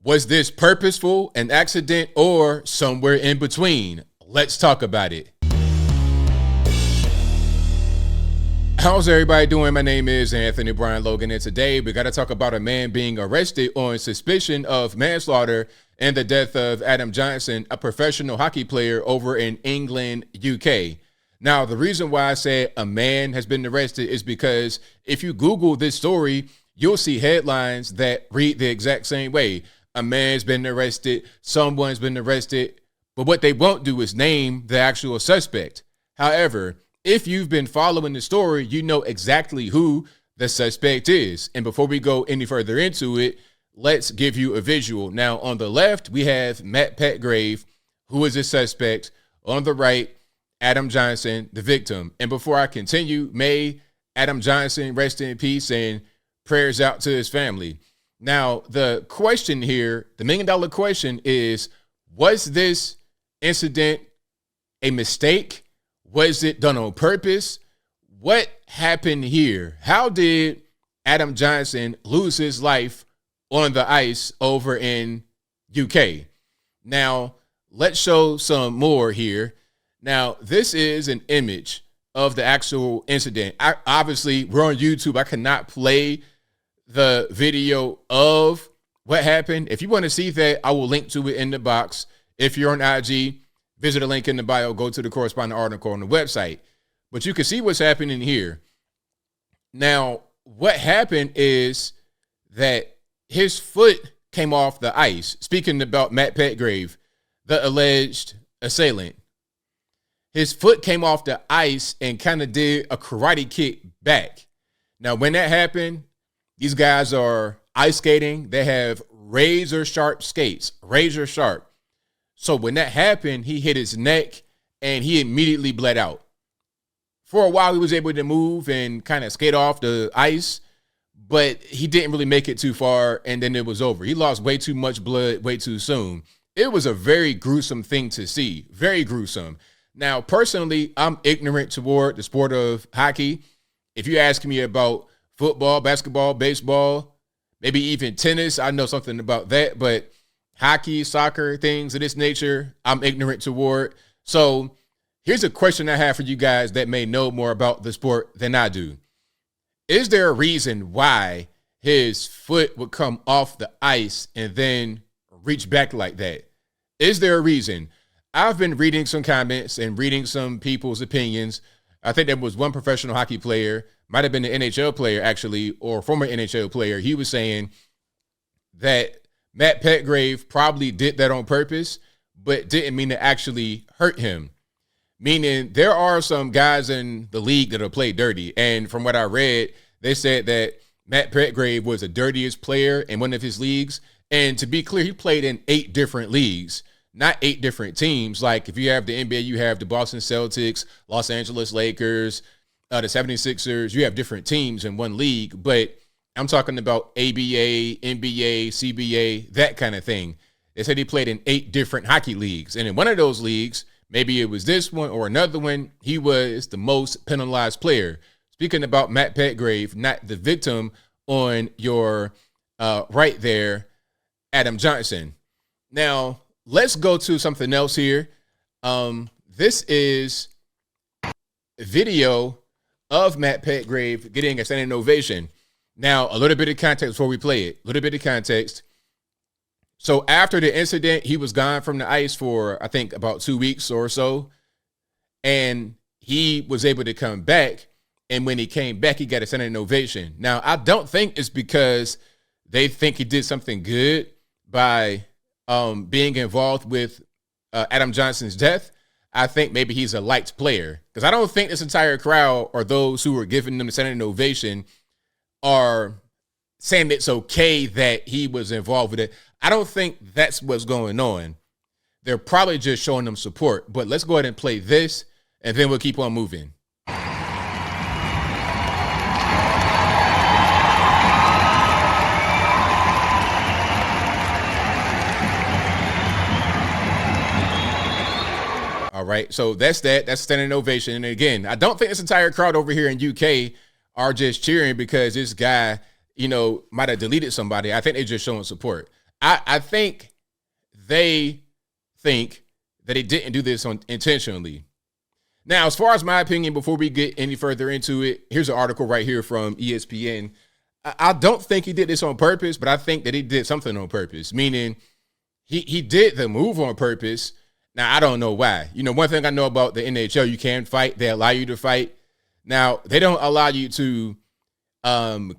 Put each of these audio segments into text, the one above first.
Was this purposeful, an accident, or somewhere in between? Let's talk about it. How's everybody doing? My name is Anthony Brian Logan, and today we got to talk about a man being arrested on suspicion of manslaughter and the death of Adam Johnson, a professional hockey player over in England, UK. Now, the reason why I say a man has been arrested is because if you Google this story, you'll see headlines that read the exact same way. A man's been arrested, someone's been arrested, but what they won't do is name the actual suspect. However, if you've been following the story, you know exactly who the suspect is. And before we go any further into it, let's give you a visual. Now, on the left, we have Matt Petgrave, who is a suspect. On the right, Adam Johnson, the victim. And before I continue, may Adam Johnson rest in peace and prayers out to his family. Now, the question here, the $1 million question is, was this incident a mistake? Was it done on purpose? What happened here? How did Adam Johnson lose his life on the ice over in UK? Now, let's show some more here. Now, this is an image of the actual incident. Obviously, we're on YouTube. I cannot play the video of what happened. If you want to see that, I will link to it in the box. If you're on IG, visit the link in the bio, go to the corresponding article on the website. But you can see what's happening here. Now, what happened is that his foot came off the ice. Speaking about Matt Petgrave, the alleged assailant. His foot came off the ice and kind of did a karate kick back. Now, when that happened, these guys are ice skating. They have razor sharp skates, razor sharp. So when that happened, he hit his neck and he immediately bled out. For a while, he was able to move and kind of skate off the ice, but he didn't really make it too far, and then it was over. He lost way too much blood way too soon. It was a very gruesome thing to see, very gruesome. Now, personally, I'm ignorant toward the sport of hockey. If you ask me about football, basketball, baseball, maybe even tennis, I know something about that, but hockey, soccer, things of this nature, I'm ignorant toward. So here's a question I have for you guys that may know more about the sport than I do. Is there a reason why his foot would come off the ice and then reach back like that? Is there a reason? I've been reading some comments and reading some people's opinions. I think there was one professional hockey player, might have been an NHL player actually, or former NHL player. He was saying that Matt Petgrave probably did that on purpose, but didn't mean to actually hurt him. Meaning there are some guys in the league that'll play dirty. And from what I read, they said that Matt Petgrave was the dirtiest player in one of his leagues. And to be clear, he played in 8 different leagues, not 8 different teams. Like if you have the NBA, you have the Boston Celtics, Los Angeles Lakers, the 76ers. You have different teams in one league, but I'm talking about ABA, NBA, CBA, that kind of thing. They said he played in 8 different hockey leagues. And in one of those leagues, maybe it was this one or another one, he was the most penalized player. Speaking about Matt Petgrave, not the victim on your right there, Adam Johnson. Now, let's go to something else here. This is a video of Matt Petgrave getting a standing ovation. Now, a little bit of context before we play it. A little bit of context. So after the incident, he was gone from the ice for, I think, about 2 weeks or so. And he was able to come back. And when he came back, he got a standing ovation. Now, I don't think it's because they think he did something good by being involved with Adam Johnson's death. I think maybe he's a liked player. Because I don't think this entire crowd or those who were giving them the standing ovation are saying it's okay that he was involved with it. I don't think that's what's going on. They're probably just showing them support. But let's go ahead and play this, and then we'll keep on moving. All right, so that's that. That's standing ovation. And again, I don't think this entire crowd over here in UK are just cheering because this guy, you know, might have deleted somebody. I think they're just showing support. I think they think that he didn't do this intentionally. Now, as far as my opinion, before we get any further into it, here's an article right here from ESPN. I don't think he did this on purpose, but I think that he did something on purpose, meaning he did the move on purpose. Now, I don't know why. One thing I know about the NHL, you can fight. They allow you to fight. Now, they don't allow you to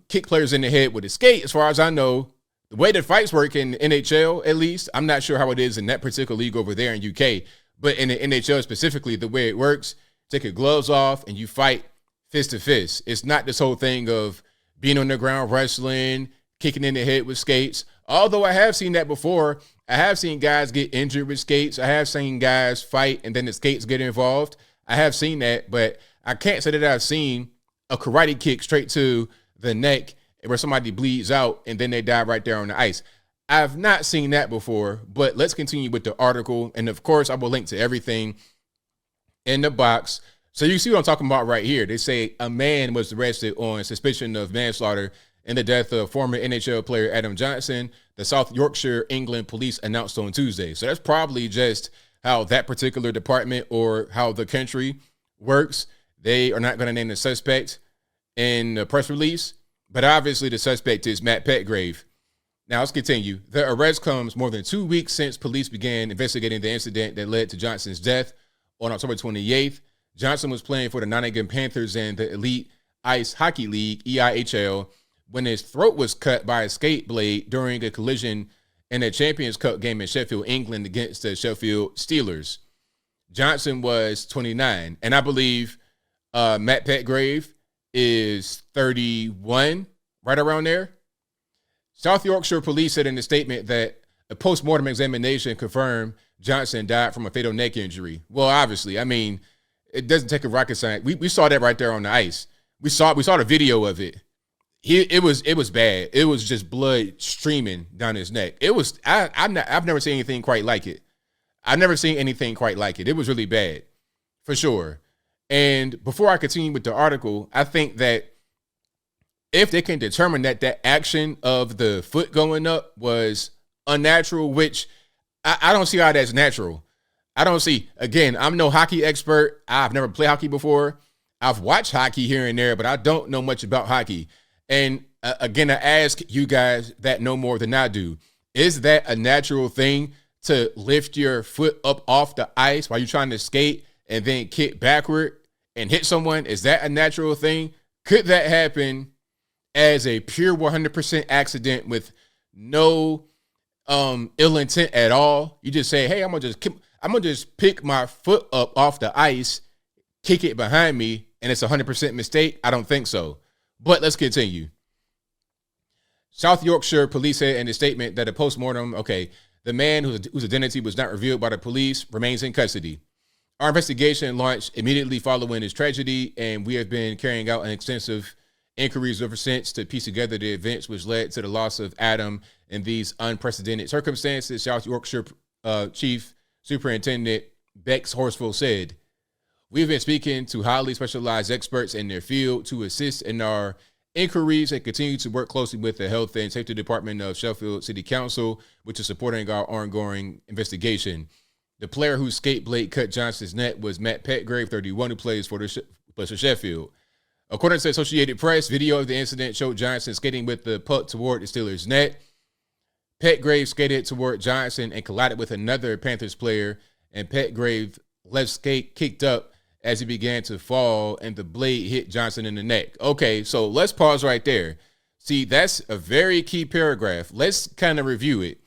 kick players in the head with a skate, as far as I know. The way that fights work in NHL, at least, I'm not sure how it is in that particular league over there in UK, but in the NHL specifically, the way it works, take your gloves off and you fight fist to fist. It's not this whole thing of being on the ground wrestling, kicking in the head with skates. Although I have seen that before. I have seen guys get injured with skates. I have seen guys fight and then the skates get involved. I have seen that, but I can't say that I've seen a karate kick straight to the neck where somebody bleeds out and then they die right there on the ice. I've not seen that before, but let's continue with the article. And of course, I will link to everything in the box. So you see what I'm talking about right here. They say a man was arrested on suspicion of manslaughter in the death of former NHL player Adam Johnson, the South Yorkshire, England police announced on Tuesday. So that's probably just how that particular department or how the country works. They are not going to name the suspect in the press release, but obviously the suspect is Matt Petgrave. Now let's continue. The arrest comes more than 2 weeks since police began investigating the incident that led to Johnson's death on October 28th. Johnson was playing for the Nottingham Panthers and the Elite Ice Hockey League, EIHL, when his throat was cut by a skate blade during a collision in a Champions Cup game in Sheffield, England against the Sheffield Steelers. Johnson was 29, and I believe Matt Petgrave is 31, right around there. South Yorkshire police said in a statement that a post-mortem examination confirmed Johnson died from a fatal neck injury. Well, obviously, I mean, it doesn't take a rocket science. We saw that right there on the ice. We saw the video of it. It was bad. It was just blood streaming down his neck. It was I've never seen anything quite like it. I've never seen anything quite like it. It was really bad, for sure. And before I continue with the article, I think that if they can determine that that action of the foot going up was unnatural, which I don't see how that's natural. I don't see, again, I'm no hockey expert. I've never played hockey before. I've watched hockey here and there, but I don't know much about hockey. And again, I ask you guys that know more than I do. Is that a natural thing to lift your foot up off the ice while you're trying to skate and then kick backward and hit someone? Is that a natural thing? Could that happen as a pure 100% accident with no ill intent at all? You just say, hey, I'm gonna just pick my foot up off the ice, kick it behind me, and it's 100% mistake? I don't think so. But let's continue. South Yorkshire police said in a statement that a postmortem, the man whose identity was not revealed by the police remains in custody. Our investigation launched immediately following this tragedy, and we have been carrying out an extensive inquiries ever since to piece together the events which led to the loss of Adam in these unprecedented circumstances, South Yorkshire Chief Superintendent Bex Horsfield said. We've been speaking to highly specialized experts in their field to assist in our inquiries and continue to work closely with the Health and Safety Department of Sheffield City Council, which is supporting our ongoing investigation. The player whose skate blade cut Johnson's neck was Matt Petgrave, 31, who plays for Sheffield. According to the Associated Press, video of the incident showed Johnson skating with the puck toward the Steelers' net. Petgrave skated toward Johnson and collided with another Panthers player, and Petgrave's left skate kicked up as he began to fall, and the blade hit Johnson in the neck. Okay, so let's pause right there. See, that's a very key paragraph. Let's kind of review it.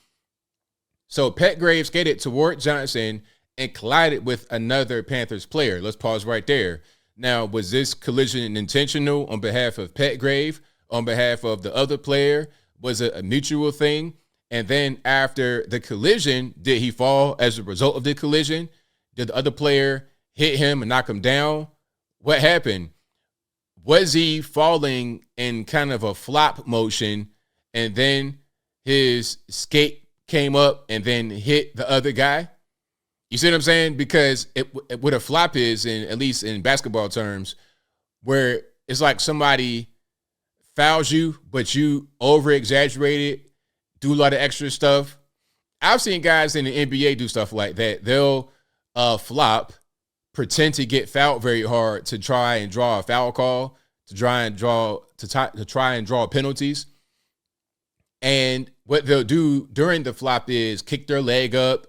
So Petgrave skated toward Johnson and collided with another Panthers player. Let's pause right there. Now, was this collision intentional on behalf of Petgrave, on behalf of the other player? Was it a mutual thing? And then after the collision, did he fall as a result of the collision? Did the other player hit him and knock him down? What happened? Was he falling in kind of a flop motion and then his skate came up and then hit the other guy? You see what I'm saying? Because what a flop is, at least in basketball terms, where it's like somebody fouls you, but you over-exaggerated, do a lot of extra stuff. I've seen guys in the NBA do stuff like that. They'll flop, pretend to get fouled very hard to try and draw a foul call, to try and draw penalties. And what they'll do during the flop is kick their leg up,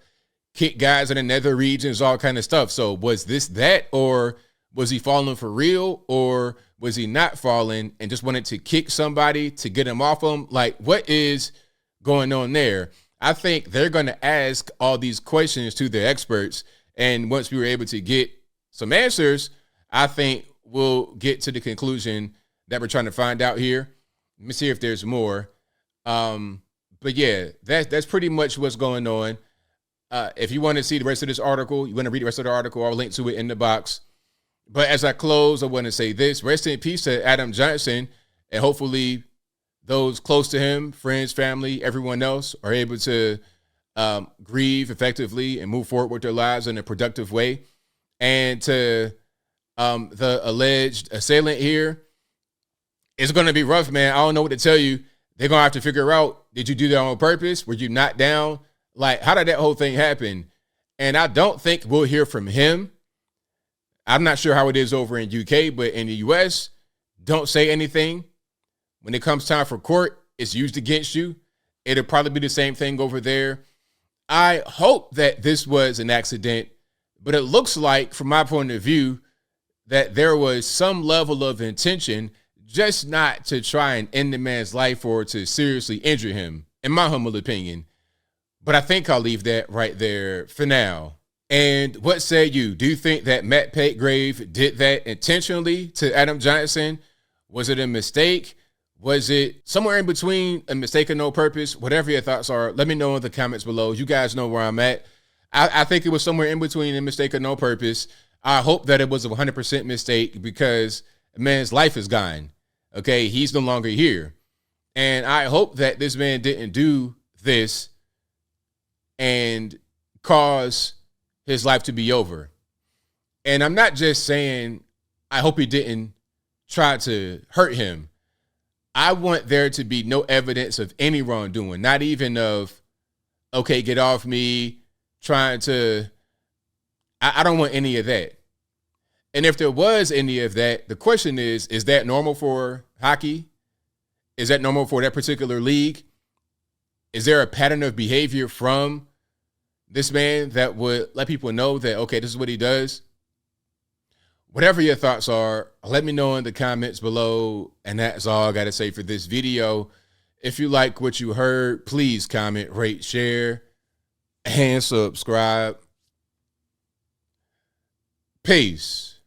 kick guys in the nether regions, all kind of stuff. So was this that, or was he falling for real, or was he not falling and just wanted to kick somebody to get him off him? Like, what is going on there? I think they're going to ask all these questions to their experts. And once we were able to get some answers, I think we'll get to the conclusion that we're trying to find out here. Let me see if there's more. But yeah, that's pretty much what's going on. If you want to see the rest of this article, you want to read the rest of the article, I'll link to it in the box. But as I close, I want to say this: rest in peace to Adam Johnson, and hopefully those close to him, friends, family, everyone else, are able to grieve effectively and move forward with their lives in a productive way. And to the alleged assailant here, it's going to be rough, man. I don't know what to tell you. They're going to have to figure out, did you do that on purpose? Were you knocked down? Like, how did that whole thing happen? And I don't think we'll hear from him. I'm not sure how it is over in UK, but in the US, don't say anything. When it comes time for court, it's used against you. It'll probably be the same thing over there. I hope that this was an accident, but it looks like, from my point of view, that there was some level of intention, just not to try and end the man's life or to seriously injure him, in my humble opinion. But I think I'll leave that right there for now. And what say you? Do you think that Matt Petgrave did that intentionally to Adam Johnson? Was it a mistake? Was it somewhere in between a mistake and no purpose? Whatever your thoughts are, let me know in the comments below. You guys know where I'm at. I think it was somewhere in between a mistake and no purpose. I hope that it was a 100% mistake, because a man's life is gone. Okay, he's no longer here. And I hope that this man didn't do this and cause his life to be over. And I'm not just saying I hope he didn't try to hurt him. I want there to be no evidence of any wrongdoing, not even of, okay, get off me, trying to, I don't want any of that. And if there was any of that, the question is that normal for hockey? Is that normal for that particular league? Is there a pattern of behavior from this man that would let people know that, okay, this is what he does? Whatever your thoughts are, let me know in the comments below. And that's all I got to say for this video. If you like what you heard, please comment, rate, share, and subscribe. Peace.